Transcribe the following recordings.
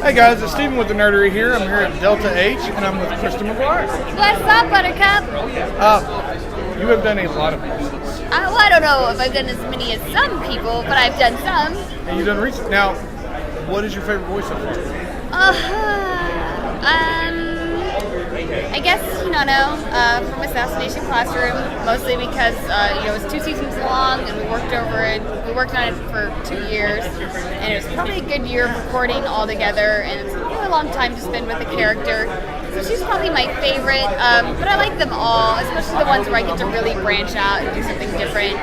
Hey guys, it's Steven with the Nerdery here. I'm here at Delta H, and I'm with Kristen McGuire. What's up, Buttercup? You have done a lot of voices. Well, I don't know if I've done as many as some people, but I've done some. And you've done recent. Now, what is your favorite voice so far? I guess, from Assassination Classroom, mostly because, it was 2 seasons long, and we worked on it for 2 years, and it was probably a good year of recording all together, and it's a really long time to spend with the character. So she's probably my favorite, but I like them all, especially the ones where I get to really branch out and do something different.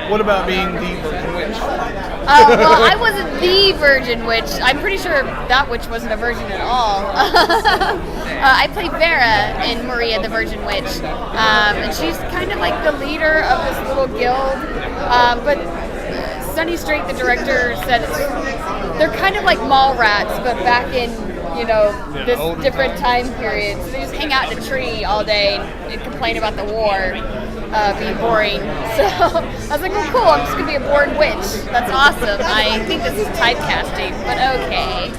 What about being the Virgin Witch? Well, I wasn't the Virgin Witch. I'm pretty sure that witch wasn't a virgin at all. I played Vera in Maria the Virgin Witch, and she's kind of like the leader of this little guild, but Sunny Strait, the director, said they're kind of like mall rats, but back in this different time period. So they just hang out in a tree all day and complain about the war being boring. So I was like, well, cool, I'm just going to be a bored witch. That's awesome. I think this is typecasting, but okay.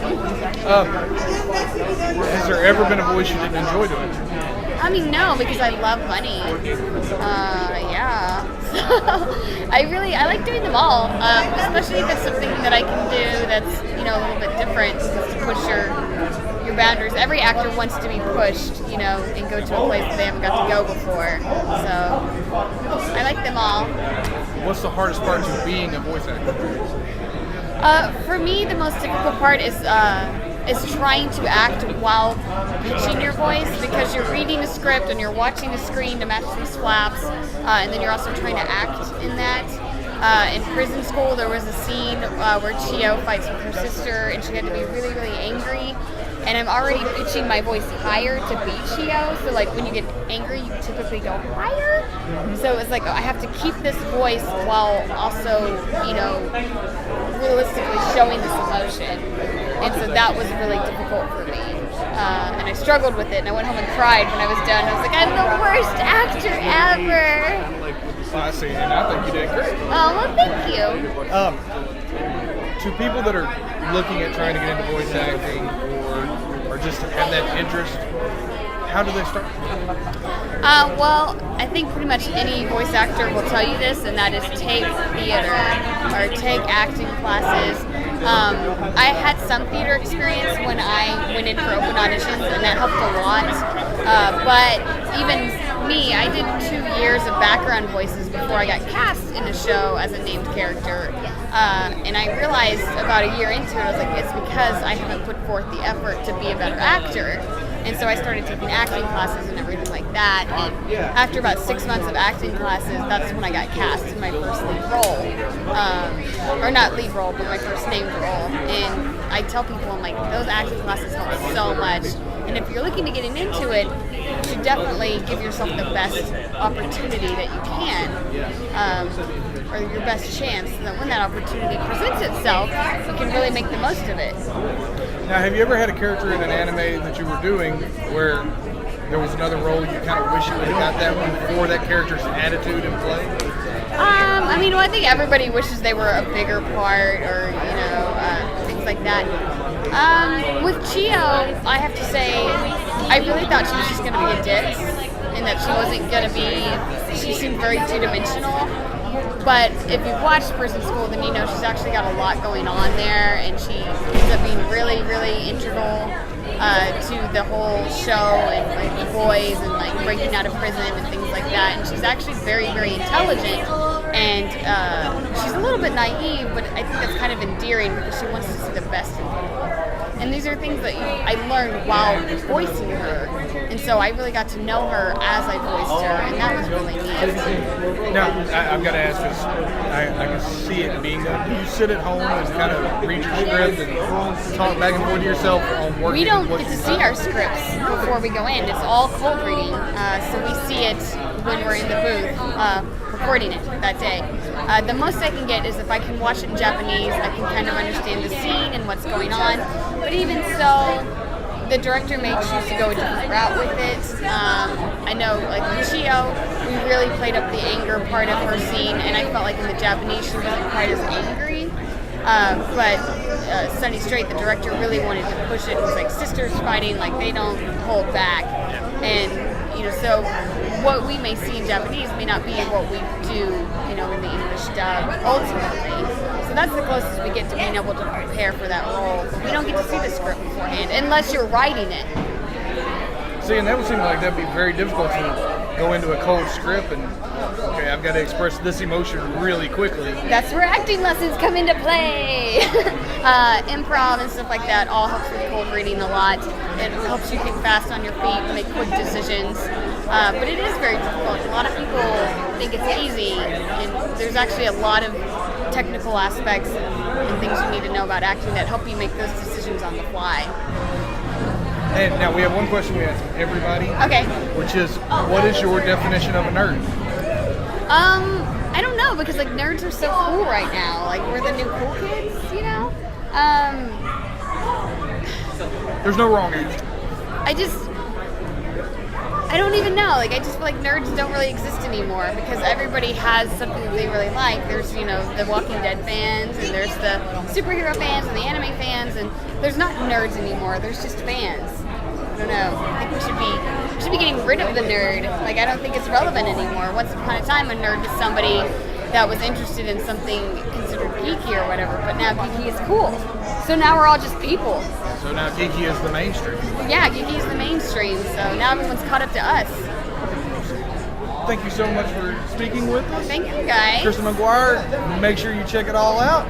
Has there ever been a voice you didn't enjoy doing? I mean, no, because I love money. Yeah. So I like doing them all, especially if it's something that I can do that's, a little bit different, just to push your boundaries. Every actor wants to be pushed, and go to a place that they haven't got to go before. So I like them all. What's the hardest part to being a voice actor? For me, the most difficult part is trying to act while pitching your voice, because you're reading a script and you're watching the screen to match these flaps, and then you're also trying to act in that. In prison school, there was a scene where Chio fights with her sister, and she had to be really, really angry. And I'm already pitching my voice higher to be Chio, so like when you get angry, you typically go higher. So it's like I have to keep this voice while also, realistically showing this emotion. And so that was really difficult for me. And I struggled with it, and I went home and cried when I was done. I was like, I'm the worst actor ever. I see, and I think you did great. Oh, well, thank you. To people that are looking at trying to get into voice acting or just have that interest, how do they start? Well, I think pretty much any voice actor will tell you this, and that is take theater or take acting classes. I had some theater experience when I went in for open auditions, and that helped a lot. But even me, I did 2 years of background voices before I got cast in a show as a named character. And I realized about a year into it, I was like, it's because I haven't put forth the effort to be a better actor. And so I started taking acting classes and everything like that. And after about 6 months of acting classes, that's when I got cast in my first lead role. Or not lead role, but my first named role. And I tell people, I'm like, those acting classes help so much. And if you're looking to get into it, you should definitely give yourself the best opportunity that you can. Or your best chance, so that when that opportunity presents itself, you can really make the most of it. Now, have you ever had a character in an anime that you were doing where there was another role you kind of wish you would have got that one for that character's attitude and play? I think everybody wishes they were a bigger part, or things like that. With Chio, I have to say, I really thought she was just going to be a dick, and that she wasn't going to be. She seemed very two-dimensional. But if you've watched Prison School, then you know she's actually got a lot going on there, and she ends up being really, really integral to the whole show, and like the boys, and like breaking out of prison and things like that. And she's actually very, very intelligent, and she's a little bit naive, but I think that's kind of endearing because she wants to see the best in people. And these are things that I learned while voicing her. And so I really got to know her as I voiced her, and that was really neat. Now, I've got to ask this. I can see it being done. Do you sit at home and kind of read your script and talk back and forth to yourself on working? We don't get to see our scripts before we go in. It's all cold reading. So we see it when we're in the booth recording it that day. The most I can get is if I can watch it in Japanese, I can kind of understand the scene and what's going on. But even so, the director may choose to go a different route with it. I know, like with Chio, we really played up the anger part of her scene, and I felt like in the Japanese she wasn't quite as angry. But Sunny Straight, the director, really wanted to push it. It was like sisters fighting, like they don't hold back. And, so what we may see in Japanese may not be what we do, in the English dub ultimately. So that's the closest we get to being able to prepare for that role. But we don't get to see the script beforehand unless you're writing it. See, and that would seem like that'd be very difficult to go into a cold script and, okay, I've got to express this emotion really quickly. That's where acting lessons come into play. Improv and stuff like that all helps with cold reading a lot. It helps you think fast on your feet, make quick decisions. But it is very difficult. A lot of people think it's easy, and there's actually a lot of technical aspects and things you need to know about acting that help you make those decisions on the fly. And now we have one question we ask everybody. Okay. Which is, what is your definition of a nerd? I don't know, because like nerds are so cool right now. Like we're the new cool kids, There's no wrong answer. I don't even know. Like I just feel like nerds don't really exist anymore because everybody has something that they really like. There's, the Walking Dead fans, and there's the superhero fans and the anime fans, and there's not nerds anymore. There's just fans. I don't know. I think we should be getting rid of the nerd. Like I don't think it's relevant anymore. Once upon a time, a nerd was somebody that was interested in something considered geeky or whatever, but now geeky is cool. So now we're all just people. So now geeky is the mainstream. Yeah, geeky is the mainstream, so now everyone's caught up to us. Thank you so much for speaking with us. Thank you, guys. Kristen McGuire, make sure you check it all out.